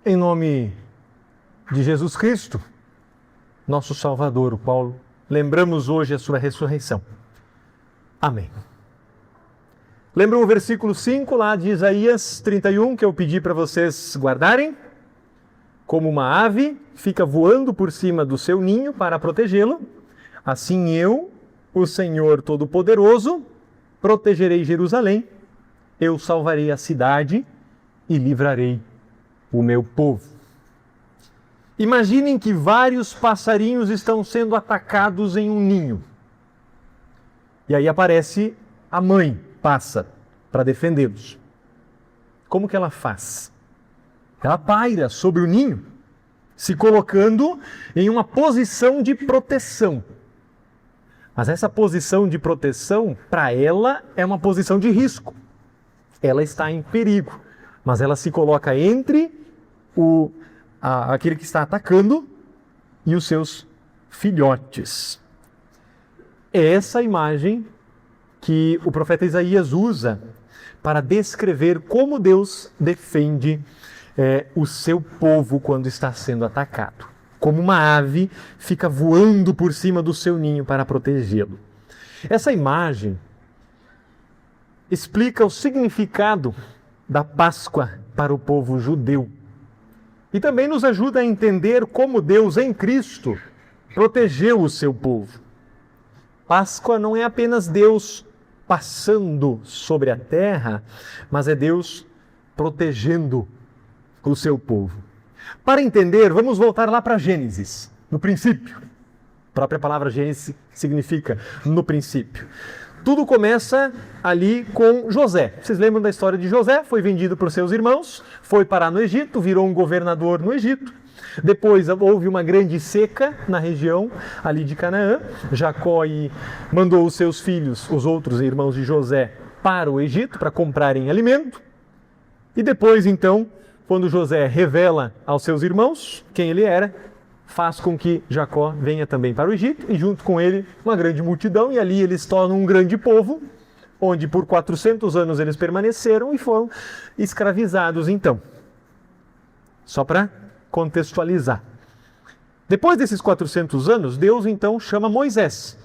Em nome de Jesus Cristo, nosso Salvador, o qual lembramos hoje a sua ressurreição. Amém. Lembram o versículo 5 lá de Isaías 31 que eu pedi para vocês guardarem? Como uma ave fica voando por cima do seu ninho para protegê-lo, assim eu, o Senhor Todo-Poderoso, protegerei Jerusalém, eu salvarei a cidade e livrarei o meu povo. Imaginem que vários passarinhos estão sendo atacados em um ninho. E aí aparece a mãe pássaro para defendê-los. Como que ela faz? Ela paira sobre o ninho, se colocando em uma posição de proteção. Mas essa posição de proteção, para ela, é uma posição de risco. Ela está em perigo, mas ela se coloca entre aquele que está atacando e os seus filhotes. É essa imagem que o profeta Isaías usa para descrever como Deus defende o seu povo quando está sendo atacado. Como uma ave fica voando por cima do seu ninho para protegê-lo. Essa imagem explica o significado da Páscoa para o povo judeu. E também nos ajuda a entender como Deus, em Cristo, protegeu o seu povo. Páscoa não é apenas Deus passando sobre a terra, mas é Deus protegendo o seu povo. Para entender, vamos voltar lá para Gênesis, no princípio. A própria palavra Gênesis significa no princípio. Tudo começa ali com José. Vocês lembram da história de José? Foi vendido por seus irmãos, foi parar no Egito, virou um governador no Egito. Depois houve uma grande seca na região ali de Canaã. Jacó mandou os seus filhos, os outros irmãos de José, para o Egito para comprarem alimento. E depois, então, quando José revela aos seus irmãos quem ele era, faz com que Jacó venha também para o Egito e junto com ele uma grande multidão, e ali eles tornam um grande povo, onde por 400 anos eles permaneceram e foram escravizados então. Só para contextualizar. Depois desses 400 anos, Deus então chama Moisés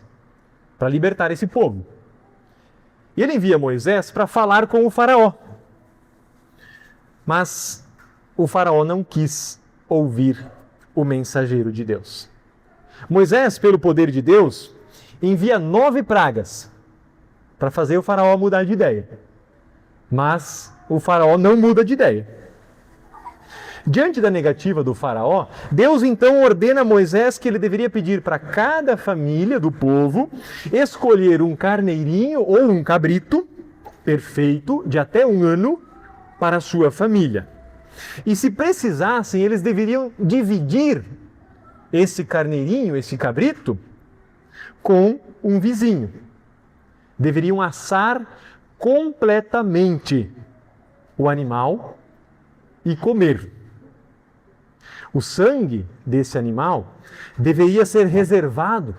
para libertar esse povo. E ele envia Moisés para falar com o faraó. Mas o faraó não quis ouvir o mensageiro de Deus. Moisés, pelo poder de Deus, envia 9 pragas para fazer o faraó mudar de ideia. Mas o faraó não muda de ideia. Diante da negativa do faraó, Deus então ordena a Moisés que ele deveria pedir para cada família do povo escolher um carneirinho ou um cabrito perfeito de até 1 ano para a sua família. E se precisassem, eles deveriam dividir esse carneirinho, esse cabrito, com um vizinho. Deveriam assar completamente o animal e comer. O sangue desse animal deveria ser reservado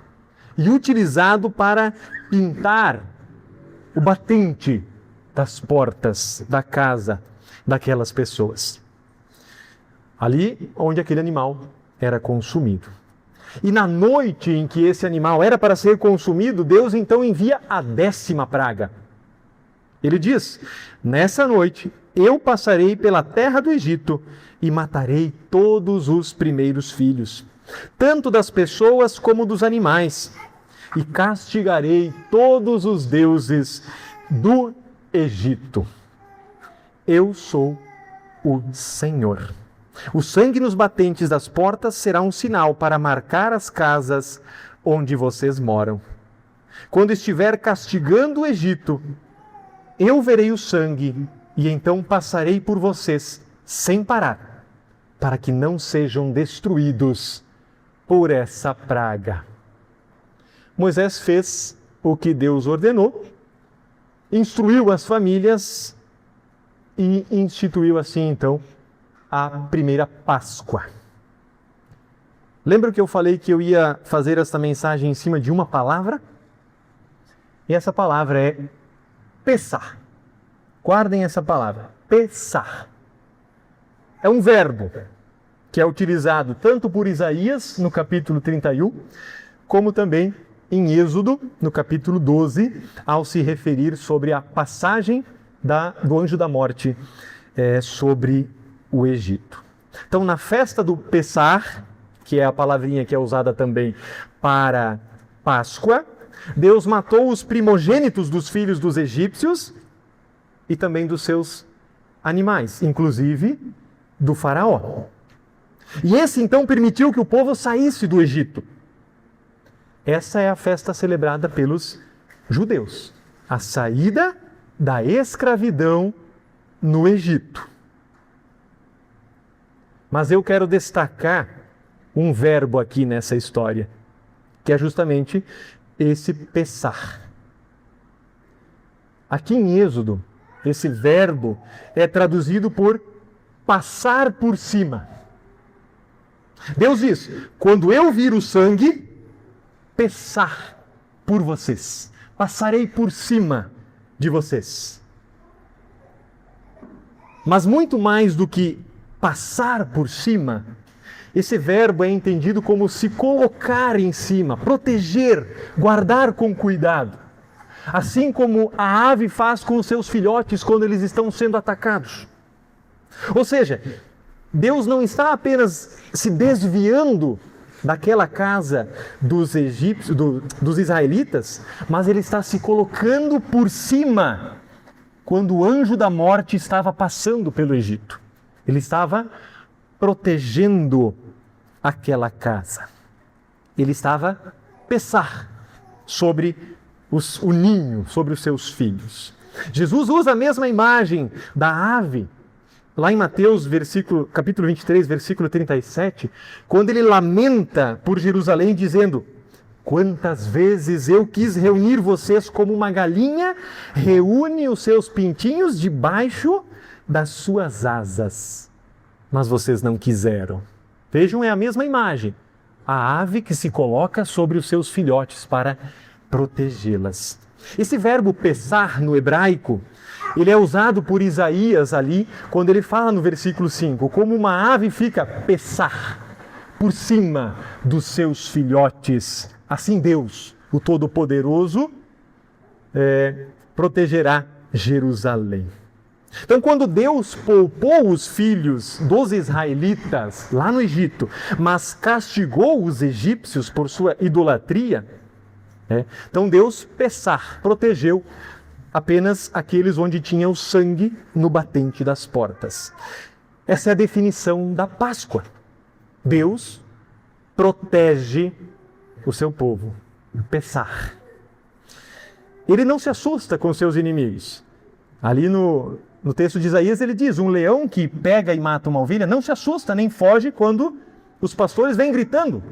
e utilizado para pintar o batente das portas da casa daquelas pessoas. Ali onde aquele animal era consumido. E na noite em que esse animal era para ser consumido, Deus então envia a 10ª praga. Ele diz: nessa noite eu passarei pela terra do Egito e matarei todos os primeiros filhos, tanto das pessoas como dos animais, e castigarei todos os deuses do Egito. Eu sou o Senhor. O sangue nos batentes das portas será um sinal para marcar as casas onde vocês moram. Quando estiver castigando o Egito, eu verei o sangue e então passarei por vocês sem parar, para que não sejam destruídos por essa praga. Moisés fez o que Deus ordenou, instruiu as famílias e instituiu assim então a primeira Páscoa. Lembra que eu falei que eu ia fazer esta mensagem em cima de uma palavra? E essa palavra é Pessah. Guardem essa palavra, Pessah. é um verbo que é utilizado tanto por Isaías, no capítulo 31, como também em Êxodo, no capítulo 12, ao se referir sobre a passagem do anjo da morte sobre o Egito. Então, na festa do Pessar, que é a palavrinha que é usada também para Páscoa, Deus matou os primogênitos dos filhos dos egípcios e também dos seus animais, inclusive do faraó. E esse então permitiu que o povo saísse do Egito. Essa é a festa celebrada pelos judeus, a saída da escravidão no Egito. Mas eu quero destacar um verbo aqui nessa história, que é justamente esse Pessar. Aqui em Êxodo, esse verbo é traduzido por passar por cima. Deus diz: quando eu vir o sangue, Pessar por vocês, passarei por cima de vocês. Mas muito mais do que passar por cima, esse verbo é entendido como se colocar em cima, proteger, guardar com cuidado. Assim como a ave faz com os seus filhotes quando eles estão sendo atacados. Ou seja, Deus não está apenas se desviando daquela casa dos egípcios, dos israelitas, mas ele está se colocando por cima quando o anjo da morte estava passando pelo Egito. Ele estava protegendo aquela casa. Ele estava Pessar sobre o ninho, sobre os seus filhos. Jesus usa a mesma imagem da ave, lá em Mateus, capítulo 23, versículo 37, quando ele lamenta por Jerusalém, dizendo: quantas vezes eu quis reunir vocês como uma galinha reúne os seus pintinhos debaixo das suas asas, mas vocês não quiseram. Vejam, é a mesma imagem. A ave que se coloca sobre os seus filhotes para protegê-las. Esse verbo Pessar no hebraico, ele é usado por Isaías ali, quando ele fala no versículo 5, como uma ave fica Pessar por cima dos seus filhotes. Assim Deus, o Todo-Poderoso, protegerá Jerusalém. Então, quando Deus poupou os filhos dos israelitas lá no Egito, mas castigou os egípcios por sua idolatria, então Deus Pessar, protegeu apenas aqueles onde tinha o sangue no batente das portas. Essa é a definição da Páscoa. Deus protege o seu povo, Pessar. Ele não se assusta com seus inimigos. Ali no texto de Isaías ele diz: um leão que pega e mata uma ovelha não se assusta nem foge quando os pastores vêm gritando.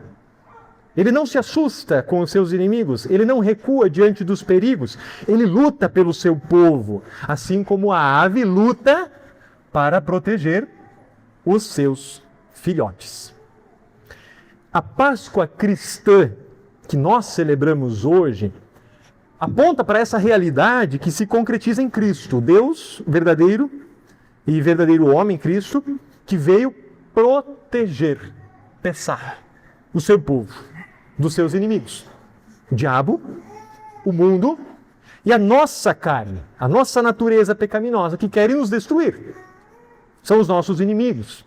Ele não se assusta com os seus inimigos, ele não recua diante dos perigos, ele luta pelo seu povo, assim como a ave luta para proteger os seus filhotes. A Páscoa cristã que nós celebramos hoje aponta para essa realidade que se concretiza em Cristo, Deus verdadeiro e verdadeiro homem, Cristo, que veio proteger, Pessar, o seu povo dos seus inimigos, o diabo, o mundo e a nossa carne, a nossa natureza pecaminosa que querem nos destruir. São os nossos inimigos.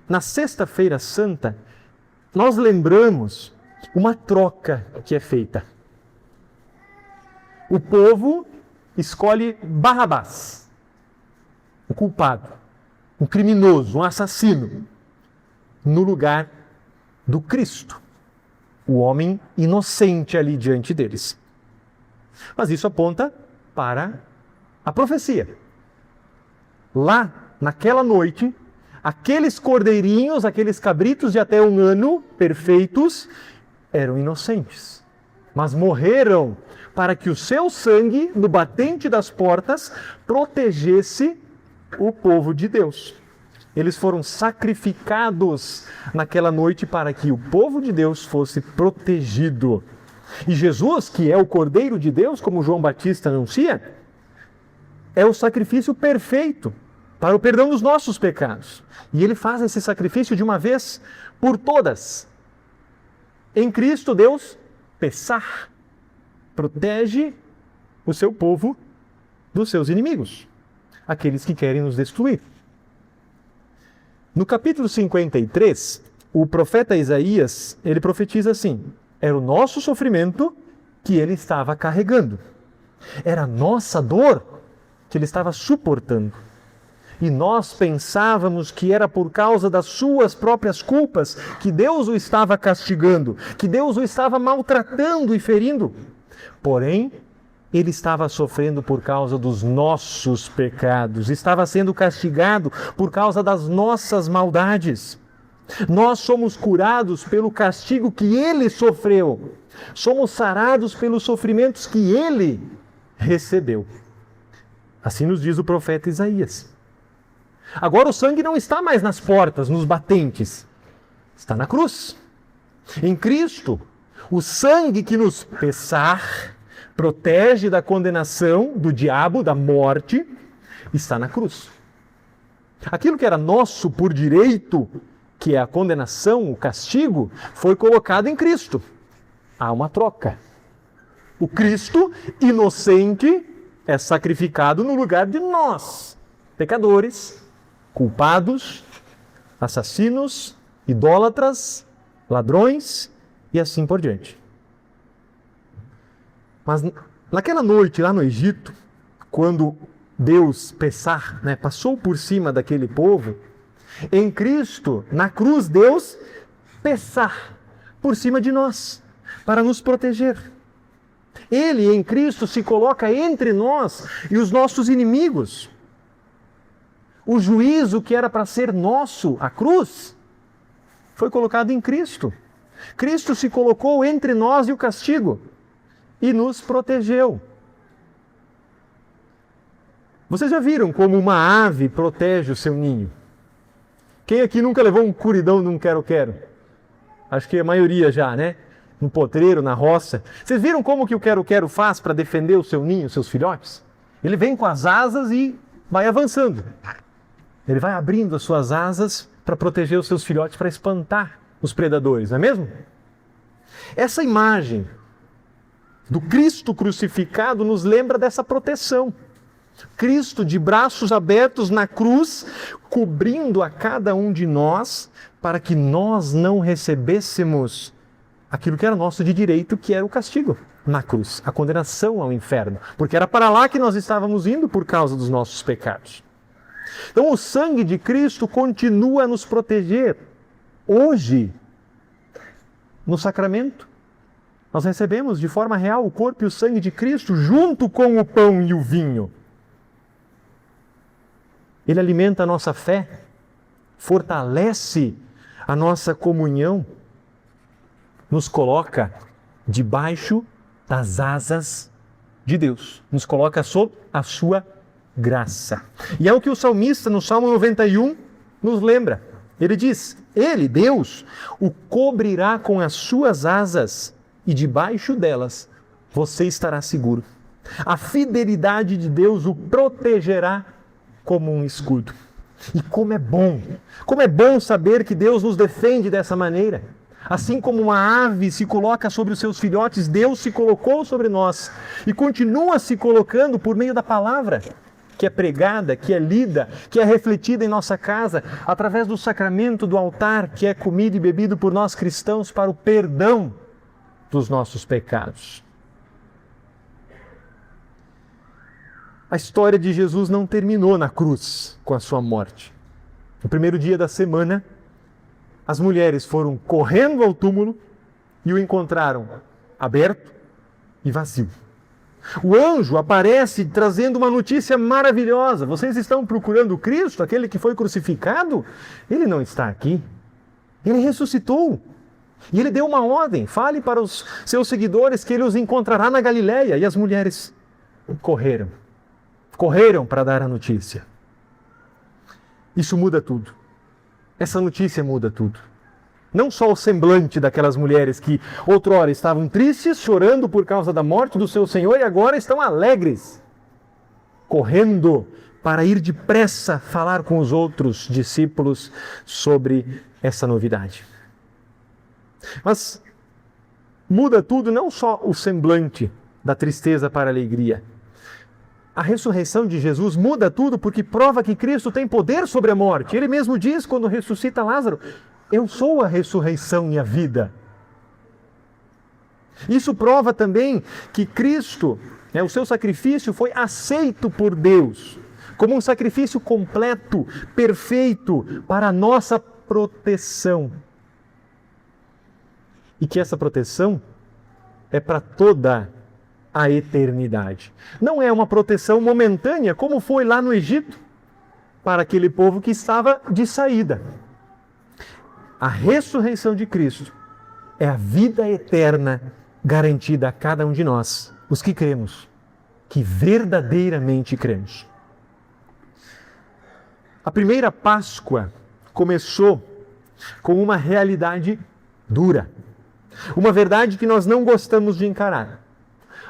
Na Sexta-feira Santa, nós lembramos uma troca que é feita. O povo escolhe Barrabás, o culpado, um criminoso, um assassino, no lugar do Cristo, o homem inocente ali diante deles. Mas isso aponta para a profecia. Lá, naquela noite, aqueles cordeirinhos, aqueles cabritos de até 1 ano, perfeitos, eram inocentes, mas morreram para que o seu sangue, no batente das portas, protegesse o povo de Deus. Eles foram sacrificados naquela noite para que o povo de Deus fosse protegido. E Jesus, que é o Cordeiro de Deus, como João Batista anuncia, é o sacrifício perfeito para o perdão dos nossos pecados. E ele faz esse sacrifício de uma vez por todas. Em Cristo, Deus, Pessah, protege o seu povo dos seus inimigos, aqueles que querem nos destruir. No capítulo 53, o profeta Isaías, ele profetiza assim: era o nosso sofrimento que ele estava carregando. Era a nossa dor que ele estava suportando. E nós pensávamos que era por causa das suas próprias culpas que Deus o estava castigando, que Deus o estava maltratando e ferindo. Porém, ele estava sofrendo por causa dos nossos pecados, estava sendo castigado por causa das nossas maldades. Nós somos curados pelo castigo que ele sofreu. Somos sarados pelos sofrimentos que ele recebeu. Assim nos diz o profeta Isaías. Agora o sangue não está mais nas portas, nos batentes. Está na cruz. Em Cristo, o sangue que nos Pessah, protege da condenação do diabo, da morte, está na cruz. Aquilo que era nosso por direito, que é a condenação, o castigo, foi colocado em Cristo. Há uma troca. O Cristo inocente é sacrificado no lugar de nós, pecadores, culpados, assassinos, idólatras, ladrões e assim por diante. Mas naquela noite lá no Egito, quando Deus, Pessah, passou por cima daquele povo, em Cristo, na cruz, Deus, Pessah, por cima de nós, para nos proteger. Ele, em Cristo, se coloca entre nós e os nossos inimigos. O juízo que era para ser nosso, a cruz, foi colocado em Cristo. Cristo se colocou entre nós e o castigo e nos protegeu. Vocês já viram como uma ave protege o seu ninho? Quem aqui nunca levou um curidão de um quero-quero? Acho que a maioria já, né? No potreiro, na roça. Vocês viram como que o quero-quero faz para defender o seu ninho, os seus filhotes? Ele vem com as asas e vai avançando. Ele vai abrindo as suas asas para proteger os seus filhotes, para espantar os predadores, não é mesmo? Essa imagem do Cristo crucificado nos lembra dessa proteção. Cristo de braços abertos na cruz, cobrindo a cada um de nós, para que nós não recebêssemos aquilo que era nosso de direito, que era o castigo na cruz, a condenação ao inferno, porque era para lá que nós estávamos indo por causa dos nossos pecados. Então o sangue de Cristo continua a nos proteger. Hoje, no sacramento, nós recebemos de forma real o corpo e o sangue de Cristo junto com o pão e o vinho. Ele alimenta a nossa fé, fortalece a nossa comunhão, nos coloca debaixo das asas de Deus, nos coloca sob a sua graça. E é o que o salmista, no Salmo 91, nos lembra. Ele diz: Ele, Deus, o cobrirá com as suas asas e debaixo delas você estará seguro. A fidelidade de Deus o protegerá como um escudo. E como é bom saber que Deus nos defende dessa maneira. Assim como uma ave se coloca sobre os seus filhotes, Deus se colocou sobre nós e continua se colocando por meio da palavra que é pregada, que é lida, que é refletida em nossa casa, através do sacramento do altar, que é comido e bebido por nós cristãos para o perdão dos nossos pecados. A história de Jesus não terminou na cruz com a sua morte. No primeiro dia da semana, as mulheres foram correndo ao túmulo e o encontraram aberto e vazio. O anjo aparece trazendo uma notícia maravilhosa. Vocês estão procurando Cristo, aquele que foi crucificado? Ele não está aqui. Ele ressuscitou. E ele deu uma ordem: fale para os seus seguidores que ele os encontrará na Galileia. E as mulheres correram para dar a notícia. Isso muda tudo. Essa notícia muda tudo. Não só o semblante daquelas mulheres que outrora estavam tristes, chorando por causa da morte do seu Senhor, e agora estão alegres, correndo para ir depressa falar com os outros discípulos sobre essa novidade. Mas muda tudo, não só o semblante da tristeza para a alegria. A ressurreição de Jesus muda tudo porque prova que Cristo tem poder sobre a morte. Ele mesmo diz quando ressuscita Lázaro: eu sou a ressurreição e a vida. Isso prova também que Cristo, o seu sacrifício foi aceito por Deus como um sacrifício completo, perfeito, para a nossa proteção. E que essa proteção é para toda a eternidade. Não é uma proteção momentânea, como foi lá no Egito, para aquele povo que estava de saída. A ressurreição de Cristo é a vida eterna garantida a cada um de nós, os que cremos, que verdadeiramente cremos. A primeira Páscoa começou com uma realidade dura, uma verdade que nós não gostamos de encarar.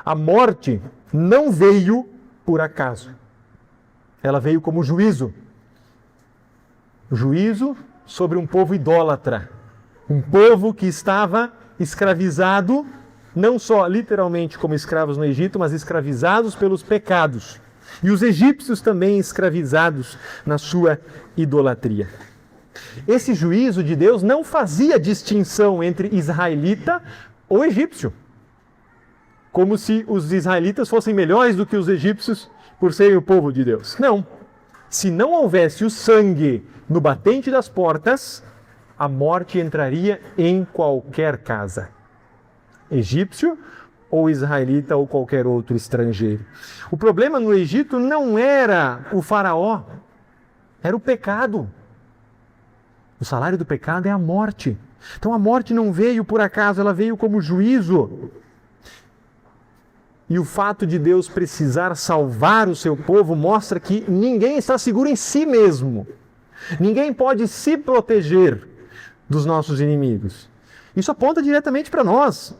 A morte não veio por acaso. Ela veio como juízo. Juízo sobre um povo idólatra. Um povo que estava escravizado, não só literalmente como escravos no Egito, mas escravizados pelos pecados. E os egípcios também escravizados na sua idolatria. Esse juízo de Deus não fazia distinção entre israelita ou egípcio. Como se os israelitas fossem melhores do que os egípcios por serem o povo de Deus. Não. Se não houvesse o sangue no batente das portas, a morte entraria em qualquer casa. Egípcio ou israelita ou qualquer outro estrangeiro. O problema no Egito não era o faraó, era o pecado. O salário do pecado é a morte. Então a morte não veio por acaso, ela veio como juízo. E o fato de Deus precisar salvar o seu povo mostra que ninguém está seguro em si mesmo. Ninguém pode se proteger dos nossos inimigos. Isso aponta diretamente para nós.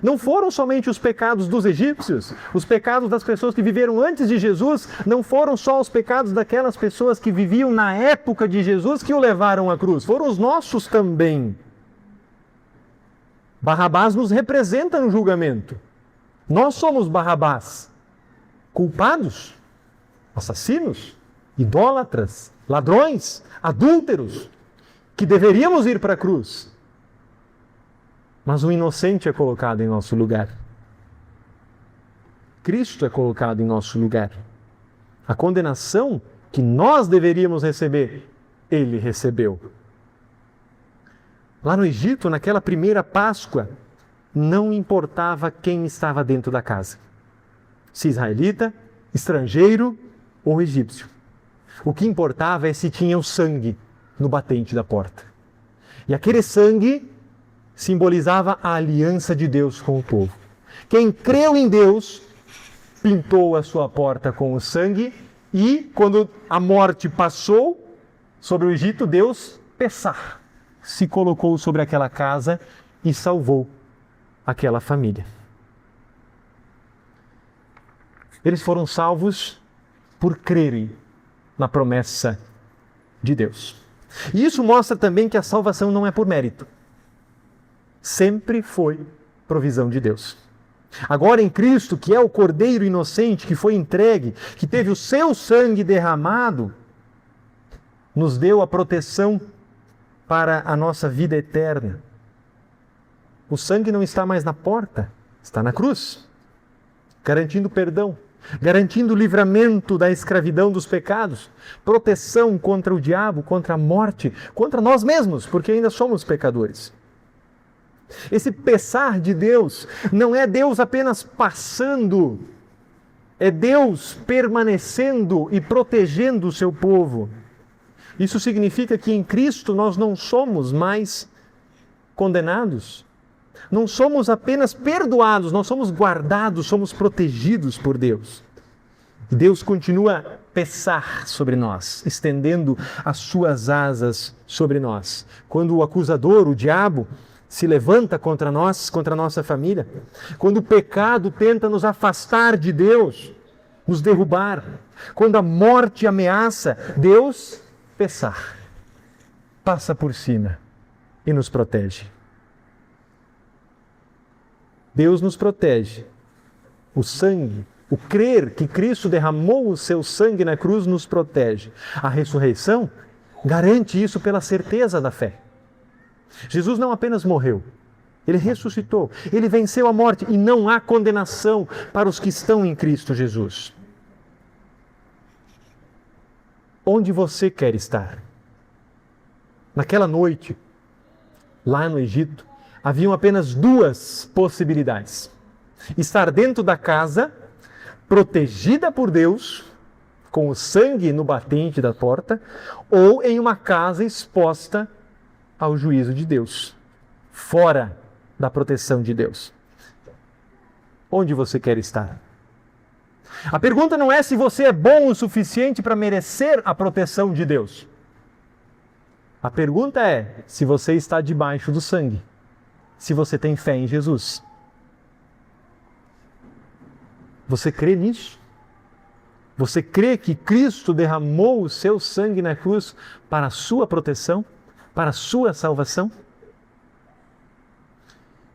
Não foram somente os pecados dos egípcios, os pecados das pessoas que viveram antes de Jesus, não foram só os pecados daquelas pessoas que viviam na época de Jesus que o levaram à cruz, foram os nossos também. Barrabás nos representa no julgamento. Nós somos Barrabás, culpados, assassinos, idólatras, ladrões, adúlteros, que deveríamos ir para a cruz. Mas o inocente é colocado em nosso lugar. Cristo é colocado em nosso lugar. A condenação que nós deveríamos receber, Ele recebeu. Lá no Egito, naquela primeira Páscoa, não importava quem estava dentro da casa. Se israelita, estrangeiro ou egípcio. O que importava é se tinha o sangue no batente da porta. E aquele sangue simbolizava a aliança de Deus com o povo. Quem creu em Deus pintou a sua porta com o sangue e, quando a morte passou sobre o Egito, Deus, Pessah, se colocou sobre aquela casa e salvou aquela família. Eles foram salvos por crerem na promessa de Deus. E isso mostra também que a salvação não é por mérito. Sempre foi provisão de Deus. Agora em Cristo, que é o Cordeiro inocente que foi entregue, que teve o seu sangue derramado, nos deu a proteção para a nossa vida eterna. O sangue não está mais na porta, está na cruz, garantindo perdão, garantindo o livramento da escravidão dos pecados, proteção contra o diabo, contra a morte, contra nós mesmos, porque ainda somos pecadores. Esse Pessah de Deus não é Deus apenas passando, é Deus permanecendo e protegendo o seu povo. Isso significa que em Cristo nós não somos mais condenados, não somos apenas perdoados, nós somos guardados, somos protegidos por Deus. E Deus continua a Pessah sobre nós, estendendo as suas asas sobre nós. Quando o acusador, o diabo, se levanta contra nós, contra a nossa família, quando o pecado tenta nos afastar de Deus, nos derrubar, Quando a morte ameaça, Deus passa por cima e nos protege. Deus nos protege. O sangue, o crer que Cristo derramou o seu sangue na cruz nos protege. A ressurreição garante isso pela certeza da fé. Jesus não apenas morreu, Ele ressuscitou, Ele venceu a morte e não há condenação para os que estão em Cristo Jesus. Onde você quer estar? Naquela noite, lá no Egito, haviam apenas duas possibilidades: estar dentro da casa, protegida por Deus, com o sangue no batente da porta, ou em uma casa exposta ao juízo de Deus, fora da proteção de Deus. Onde você quer estar? A pergunta não é se você é bom o suficiente para merecer a proteção de Deus. A pergunta é se você está debaixo do sangue, se você tem fé em Jesus. Você crê nisso? Você crê que Cristo derramou o seu sangue na cruz para a sua proteção, para a sua salvação?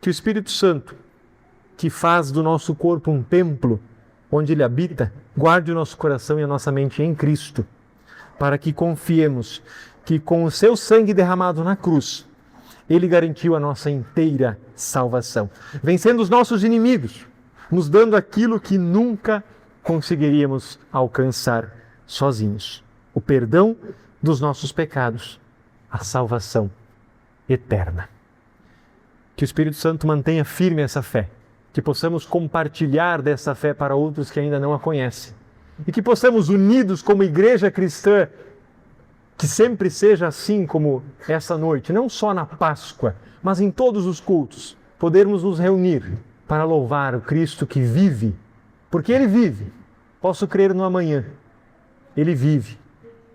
Que o Espírito Santo, que faz do nosso corpo um templo onde Ele habita, guarde o nosso coração e a nossa mente em Cristo, para que confiemos que com o seu sangue derramado na cruz, Ele garantiu a nossa inteira salvação, vencendo os nossos inimigos, nos dando aquilo que nunca conseguiríamos alcançar sozinhos: o perdão dos nossos pecados, a salvação eterna. Que o Espírito Santo mantenha firme essa fé, que possamos compartilhar dessa fé para outros que ainda não a conhecem, e que possamos, unidos como igreja cristã, que sempre seja assim como essa noite, não só na Páscoa, mas em todos os cultos, podermos nos reunir para louvar o Cristo que vive, porque Ele vive. Posso crer no amanhã. Ele vive.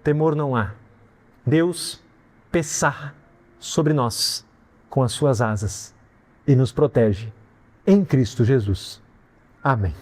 Temor não há. Deus pesa sobre nós com as suas asas e nos protege em Cristo Jesus. Amém.